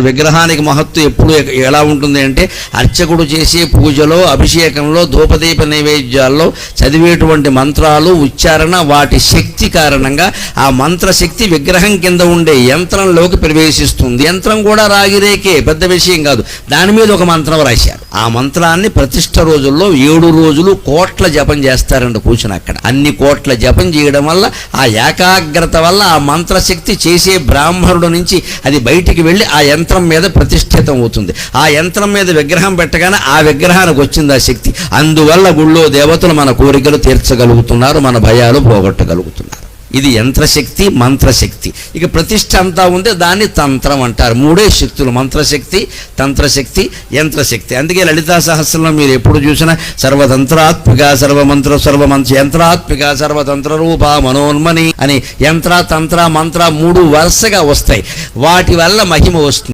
విగ్రహానికి మహత్తు ఎప్పుడు ఎలా ఉంటుంది అంటే అర్చకుడు చేసే పూజలో, అభిషేకంలో, ధూపదీప నైవేద్యాల్లో చదివేటువంటి మంత్రాలు, ఉచ్చారణ, వాటి శక్తి కారణంగా ఆ మంత్రశక్తి విగ్రహం కింద ఉండే యంత్రంలోకి ప్రవేశిస్తుంది. యంత్రం కూడా రాగిరేకే, పెద్ద విషయం కాదు. దాని మీద ఒక మంత్రం రాశారు. ఆ మంత్రాన్ని ప్రతిష్ఠ రోజుల్లో 7 రోజులు కోట్ల జపం చేస్తారండి కూర్చుని అక్కడ. అన్ని కోట్ల జపం చేయడం వల్ల, ఆ ఏకాగ్రత వల్ల ఆ మంత్రశక్తి చేసే బ్రాహ్మణుడు నుంచి అది బయటికి వెళ్ళి ఆ యంత్రం మీద ప్రతిష్ఠితం అవుతుంది. ఆ యంత్రం మీద విగ్రహం పెట్టగానే ఆ విగ్రహానికి వచ్చింది ఆ శక్తి. అందువల్ల గుళ్ళో దేవతలు మన కోరికలు తీర్చగలుగుతున్నారు, మన భయాలు పోగొట్టగలుగుతున్నారు. ఇది యంత్రశక్తి, మంత్రశక్తి. ఇక ప్రతిష్ఠ అంతా ఉంది, దాన్ని తంత్రం అంటారు. 3 శక్తులు: మంత్రశక్తి, తంత్రశక్తి, యంత్రశక్తి. అందుకే లలితా సహస్రంలో మీరు ఎప్పుడు చూసినా సర్వతంత్రాత్మిక సర్వమంత్ర యంత్రాత్మిక సర్వతంత్ర రూప మనోన్మని అని యంత్ర, తంత్ర, మంత్ర 3 వరుసగా వస్తాయి. వాటి వల్ల మహిమ వస్తుంది.